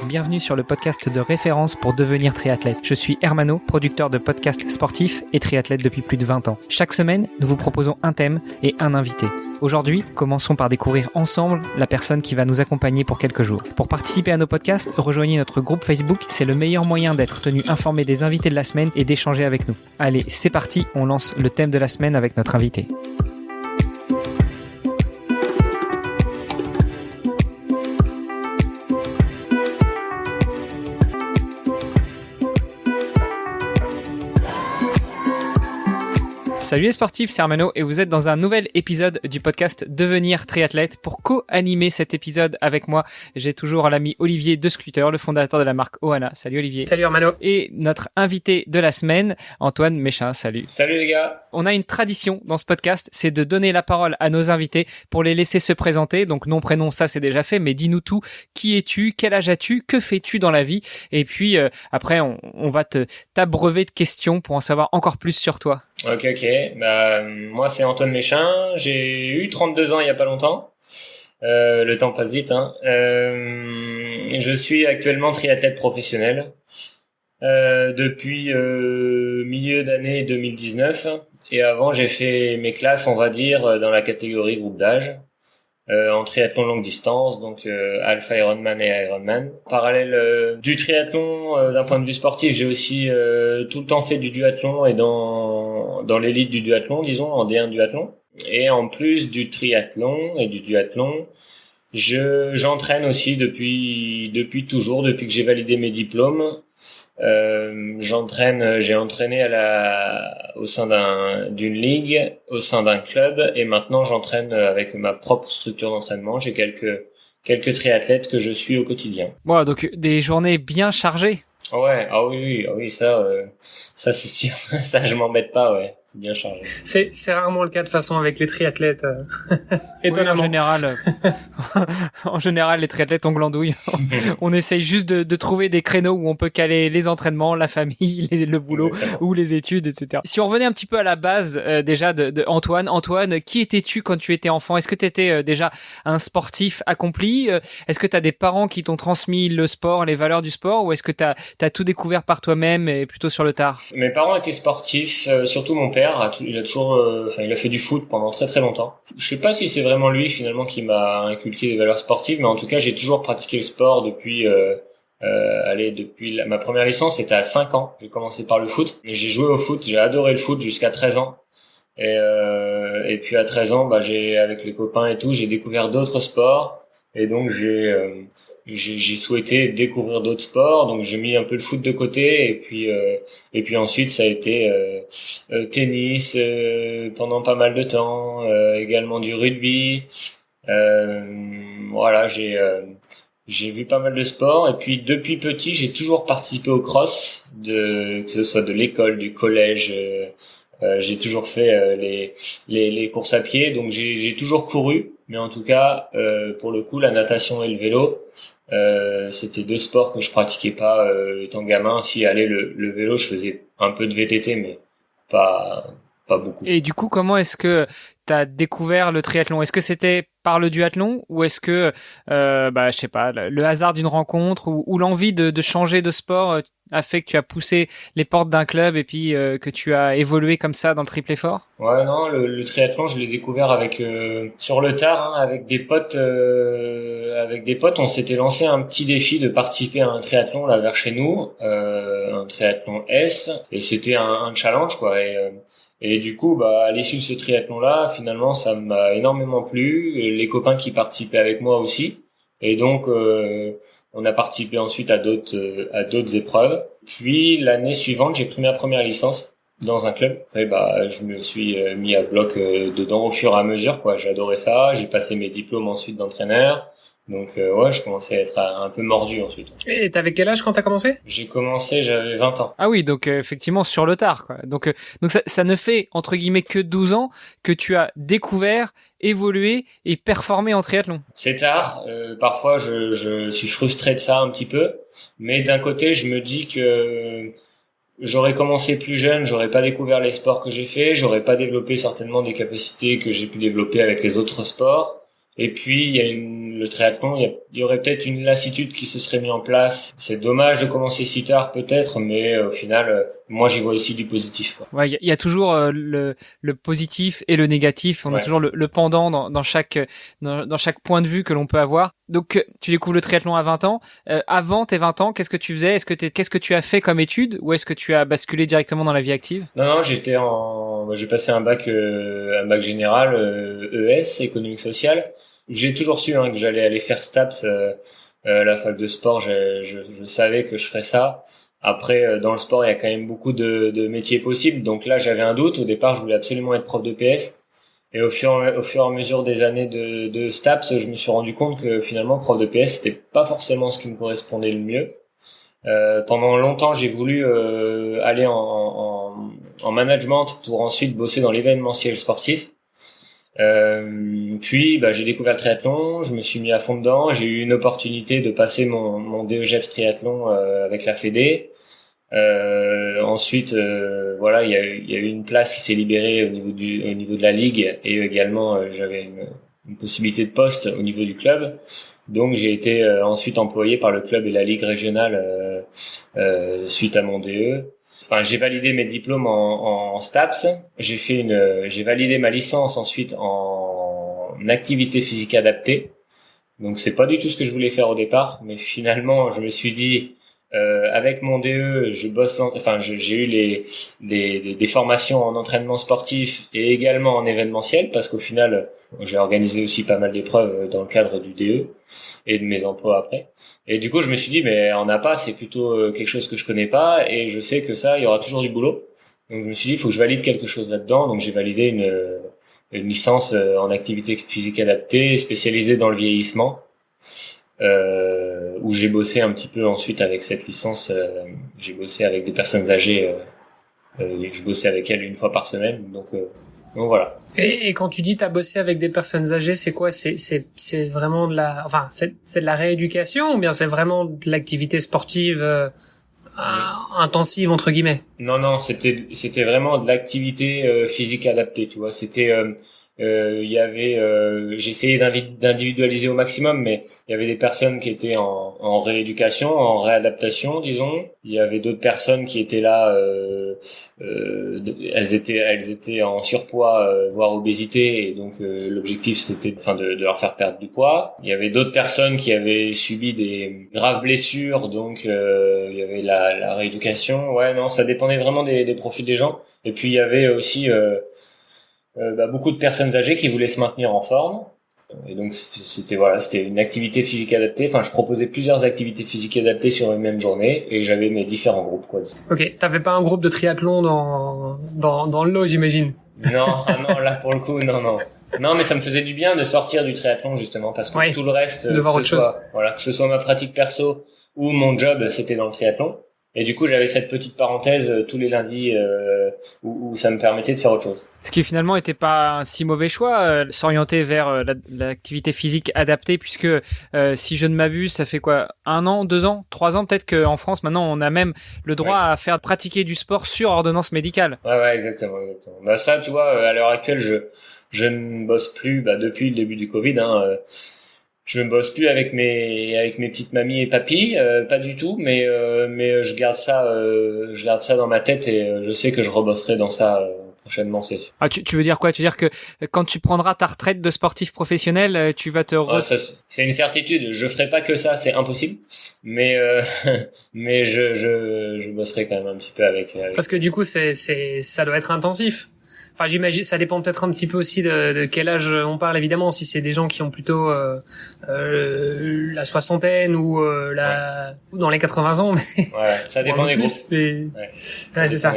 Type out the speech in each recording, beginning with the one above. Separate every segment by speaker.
Speaker 1: bienvenue sur le podcast de référence pour devenir triathlète. Je suis Hermano, producteur de podcasts sportifs et triathlète depuis plus de 20 ans. Chaque semaine, nous vous proposons un thème et un invité. Aujourd'hui, commençons par découvrir ensemble la personne qui va nous accompagner pour quelques jours. Pour participer à nos podcasts, rejoignez notre groupe Facebook, c'est le meilleur moyen d'être tenu informé des invités de la semaine et d'échanger avec nous. Allez, c'est parti, on lance le thème de la semaine avec notre invité. Salut les sportifs, c'est Hermano et vous êtes dans un nouvel épisode du podcast Devenir triathlète. Pour co-animer cet épisode avec moi, j'ai toujours l'ami Olivier de Scooter, le fondateur de la marque Ohana. Salut Olivier.
Speaker 2: Salut Hermano.
Speaker 1: Et notre invité de la semaine, Antoine Méchin. Salut.
Speaker 3: Salut les gars.
Speaker 1: On a une tradition dans ce podcast, c'est de donner la parole à nos invités pour les laisser se présenter. Donc nom, prénom, ça c'est déjà fait, mais dis-nous tout. Qui es-tu? Quel âge as-tu? Que fais-tu dans la vie? Et puis après, on va t'abreuver de questions pour en savoir encore plus sur toi.
Speaker 3: Ok. Moi c'est Antoine Méchin, j'ai eu 32 ans il y a pas longtemps. Le temps passe vite, hein. Je suis actuellement triathlète professionnel depuis milieu d'année 2019. Et avant j'ai fait mes classes, on va dire, dans la catégorie groupe d'âge. En triathlon longue distance, donc Alpha Ironman et Ironman. Parallèle du triathlon, d'un point de vue sportif, j'ai aussi tout le temps fait du duathlon et dans l'élite du duathlon, disons, en D1 duathlon. Et en plus du triathlon et du duathlon, j'entraîne aussi depuis toujours, depuis que j'ai validé mes diplômes. J'ai entraîné au sein d'une ligue, au sein d'un club, et maintenant j'entraîne avec ma propre structure d'entraînement. J'ai quelques triathlètes que je suis au quotidien.
Speaker 1: Bon, donc des journées bien chargées.
Speaker 3: Ouais, ah oui, ça c'est sûr, ça je m'embête pas, ouais. Bien chargé.
Speaker 2: C'est rarement le cas de façon avec les triathlètes. Étonnamment.
Speaker 1: Oui, en général, les triathlètes ont glandouille. On essaye juste de trouver des créneaux où on peut caler les entraînements, la famille, le boulot ou les études, etc. Si on revenait un petit peu à la base déjà de Antoine. Antoine, qui étais-tu quand tu étais enfant? Est-ce que tu étais déjà un sportif accompli? Est-ce que tu as des parents qui t'ont transmis le sport, les valeurs du sport, ou est-ce que tu as tout découvert par toi-même et plutôt sur le tard?
Speaker 3: Mes parents étaient sportifs, surtout mon père. Il a toujours, il a fait du foot pendant très très longtemps. Je sais pas si c'est vraiment lui finalement qui m'a inculqué des valeurs sportives, mais en tout cas j'ai toujours pratiqué le sport depuis ma première licence, c'était à 5 ans. J'ai commencé par le foot. J'ai joué au foot, j'ai adoré le foot jusqu'à 13 ans. Et puis à 13 ans, avec les copains et tout, j'ai découvert d'autres sports. Et donc j'ai souhaité découvrir d'autres sports, donc j'ai mis un peu le foot de côté, et puis ensuite ça a été tennis pendant pas mal de temps, également du rugby. Voilà, j'ai vu pas mal de sports, et puis depuis petit j'ai toujours participé au cross, que ce soit de l'école, du collège. J'ai toujours fait les courses à pied, donc j'ai toujours couru, mais en tout cas pour le coup la natation et le vélo, c'était deux sports que je pratiquais pas étant gamin. Si allez, le vélo, je faisais un peu de VTT, mais pas beaucoup.
Speaker 1: Et du coup, comment est-ce que tu as découvert le triathlon? Est-ce que c'était par le duathlon, ou est-ce que je sais pas, le hasard d'une rencontre ou l'envie de changer de sport a fait que tu as poussé les portes d'un club et puis que tu as évolué comme ça dans le triple effort?
Speaker 3: Ouais, non, le triathlon, je l'ai découvert sur le tard, hein, avec des potes. On s'était lancé un petit défi de participer à un triathlon là vers chez nous, un triathlon S, et c'était un challenge quoi. Et du coup, à l'issue de ce triathlon-là, finalement, ça m'a énormément plu. Les copains qui participaient avec moi aussi. Et donc, on a participé ensuite à d'autres épreuves. Puis, l'année suivante, j'ai pris ma première licence dans un club. Après, je me suis mis à bloc dedans au fur et à mesure, quoi. J'adorais ça. J'ai passé mes diplômes ensuite d'entraîneur. Donc je commençais à être un peu mordu ensuite.
Speaker 2: Et t'avais quel âge quand t'as commencé?
Speaker 3: J'ai commencé, j'avais 20 ans.
Speaker 1: Ah oui, donc effectivement sur le tard, quoi. Donc ça ne fait entre guillemets que 12 ans que tu as découvert, évolué et performé en triathlon.
Speaker 3: C'est tard, parfois je suis frustré de ça un petit peu, mais d'un côté je me dis que j'aurais commencé plus jeune, j'aurais pas découvert les sports que j'ai fait, j'aurais pas développé certainement des capacités que j'ai pu développer avec les autres sports. Et puis il y a le triathlon, il y aurait peut-être une lassitude qui se serait mise en place. C'est dommage de commencer si tard peut-être, mais au final, moi j'y vois aussi du positif, quoi.
Speaker 1: Ouais, il y a toujours le positif et le négatif. On a toujours le pendant dans chaque point de vue que l'on peut avoir. Donc tu découvres le triathlon à 20 ans. Avant tes 20 ans, qu'est-ce que tu faisais? Qu'est-ce que tu as fait comme études, ou est-ce que tu as basculé directement dans la vie active?
Speaker 3: Non, j'ai passé un bac général, ES, économique social. J'ai toujours su que j'allais aller faire STAPS, la fac de sport. Je savais que je ferais ça. Après, dans le sport, il y a quand même beaucoup de métiers possibles. Donc là, j'avais un doute. Au départ, je voulais absolument être prof de PS. Et au fur et à mesure des années de STAPS, je me suis rendu compte que finalement, prof de PS, c'était pas forcément ce qui me correspondait le mieux. Pendant longtemps, j'ai voulu aller en management pour ensuite bosser dans l'événementiel sportif. Puis j'ai découvert le triathlon, je me suis mis à fond dedans, j'ai eu une opportunité de passer mon DEGEPS triathlon avec la Fédé. Ensuite voilà, il y a eu une place qui s'est libérée au niveau de la ligue, et également j'avais une possibilité de poste au niveau du club. Donc j'ai été ensuite employé par le club et la ligue régionale suite à mon DE. Enfin, j'ai validé mes diplômes en STAPS. J'ai validé ma licence ensuite en activité physique adaptée. Donc c'est pas du tout ce que je voulais faire au départ, mais finalement je me suis dit, avec mon DE, j'ai eu des formations en entraînement sportif et également en événementiel, parce qu'au final j'ai organisé aussi pas mal d'épreuves dans le cadre du DE et de mes emplois après. Et du coup je me suis dit, mais en APA c'est plutôt quelque chose que je connais pas, et je sais que ça, il y aura toujours du boulot. Donc je me suis dit, il faut que je valide quelque chose là-dedans. Donc j'ai validé une licence en activité physique adaptée spécialisée dans le vieillissement. Où j'ai bossé un petit peu ensuite avec cette licence. J'ai bossé avec des personnes âgées, je bossais avec elles une fois par semaine, donc voilà.
Speaker 2: Et quand tu dis t'as bossé avec des personnes âgées, c'est quoi? C'est vraiment c'est de la rééducation, ou bien c'est vraiment de l'activité sportive intensive entre guillemets?
Speaker 3: Non, c'était vraiment de l'activité physique adaptée, tu vois. C'était j'essayais d'individualiser au maximum, mais il y avait des personnes qui étaient en rééducation, en réadaptation, disons. Il y avait d'autres personnes qui étaient là, elles étaient en surpoids, voire obésité, et donc l'objectif c'était de leur faire perdre du poids. Il y avait d'autres personnes qui avaient subi des graves blessures, donc il y avait la rééducation. Ouais, non, ça dépendait vraiment des profils des gens. Et puis il y avait aussi beaucoup de personnes âgées qui voulaient se maintenir en forme, et donc c'était une activité physique adaptée. Enfin, je proposais plusieurs activités physiques adaptées sur une même journée, et j'avais mes différents groupes, quoi.
Speaker 2: Ok, t'avais pas un groupe de triathlon dans le lot, j'imagine?
Speaker 3: Non, là pour le coup, non, mais ça me faisait du bien de sortir du triathlon, justement, parce que tout le reste,
Speaker 2: de voir autre chose.
Speaker 3: Que ce soit ma pratique perso ou mon job, c'était dans le triathlon. Et du coup, j'avais cette petite parenthèse tous les lundis où ça me permettait de faire autre chose.
Speaker 1: Ce qui finalement était pas un si mauvais choix, s'orienter vers l'activité physique adaptée, puisque si je ne m'abuse, ça fait quoi, 1 an, 2 ans, 3 ans, peut-être qu'en France maintenant on a même le droit à faire pratiquer du sport sur ordonnance médicale.
Speaker 3: Ouais, exactement. Bah ça, tu vois, à l'heure actuelle, je ne bosse plus, depuis le début du Covid, je ne bosse plus avec mes petites mamies et papis, pas du tout, mais je garde ça dans ma tête, et je sais que je rebosserai dans ça prochainement, c'est sûr.
Speaker 1: Ah, tu veux dire quoi? Tu veux dire que quand tu prendras ta retraite de sportif professionnel, tu vas te
Speaker 3: c'est une certitude, je ferai pas que ça, c'est impossible, mais mais je bosserai quand même un petit peu avec...
Speaker 2: Parce que du coup ça doit être intensif. Enfin, j'imagine, ça dépend peut-être un petit peu aussi de quel âge on parle, évidemment. Si c'est des gens qui ont plutôt la soixantaine ou ou dans les 80 ans, mais
Speaker 3: ça dépend des groupes.
Speaker 2: C'est ça.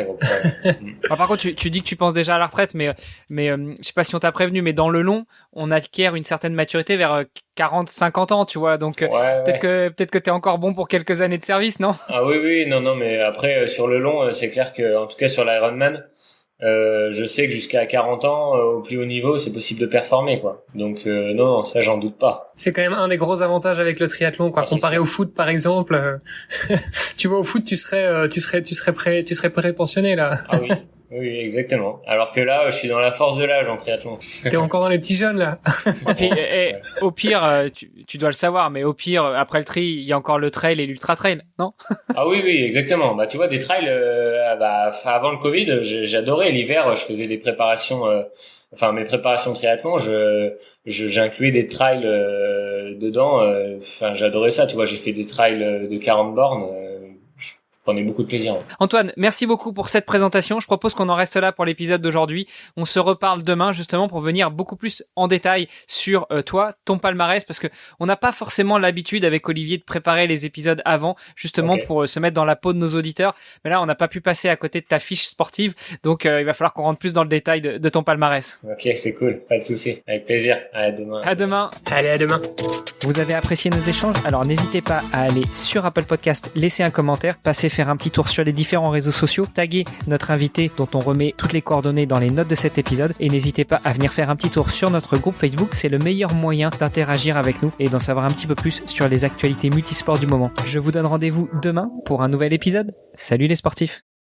Speaker 1: Par contre, tu dis que tu penses déjà à la retraite, mais je sais pas si on t'a prévenu, mais dans le long, on acquiert une certaine maturité vers 40, 50 ans, tu vois. Donc peut-être que t'es encore bon pour quelques années de service, non?
Speaker 3: Ah oui, non, mais après sur le long, c'est clair que, en tout cas sur l'Ironman, je sais que jusqu'à 40 ans, au plus haut niveau, c'est possible de performer, quoi. Donc non, ça j'en doute pas.
Speaker 2: C'est quand même un des gros avantages avec le triathlon, quoi. Comparé au foot, par exemple, tu vois, au foot, tu serais prêt pensionné là.
Speaker 3: Ah oui. Oui, exactement. Alors que là, je suis dans la force de l'âge en triathlon.
Speaker 2: T'es encore dans les petits jeunes, là.
Speaker 1: Et au pire, tu dois le savoir, mais au pire, après le tri, il y a encore le trail et l'ultra trail, non?
Speaker 3: Ah oui, exactement. Bah, tu vois, des trails, avant le Covid, j'adorais l'hiver. Je faisais des préparations, mes préparations triathlon, j'incluais des trails dedans. J'adorais ça. Tu vois, j'ai fait des trails de 40 bornes. On a beaucoup de plaisir.
Speaker 1: Antoine, merci beaucoup pour cette présentation. Je propose qu'on en reste là pour l'épisode d'aujourd'hui. On se reparle demain justement pour venir beaucoup plus en détail sur toi, ton palmarès, parce que on n'a pas forcément l'habitude avec Olivier de préparer les épisodes avant, justement pour se mettre dans la peau de nos auditeurs. Mais là, on n'a pas pu passer à côté de ta fiche sportive, donc il va falloir qu'on rentre plus dans le détail de ton palmarès.
Speaker 3: Ok, c'est cool, pas de souci, avec plaisir. À demain.
Speaker 1: À demain.
Speaker 2: Allez, à demain.
Speaker 1: Vous avez apprécié nos échanges? Alors n'hésitez pas à aller sur Apple Podcast, laisser un commentaire, passer faire un petit tour sur les différents réseaux sociaux, taguer notre invité dont on remet toutes les coordonnées dans les notes de cet épisode et n'hésitez pas à venir faire un petit tour sur notre groupe Facebook, c'est le meilleur moyen d'interagir avec nous et d'en savoir un petit peu plus sur les actualités multisports du moment. Je vous donne rendez-vous demain pour un nouvel épisode. Salut les sportifs!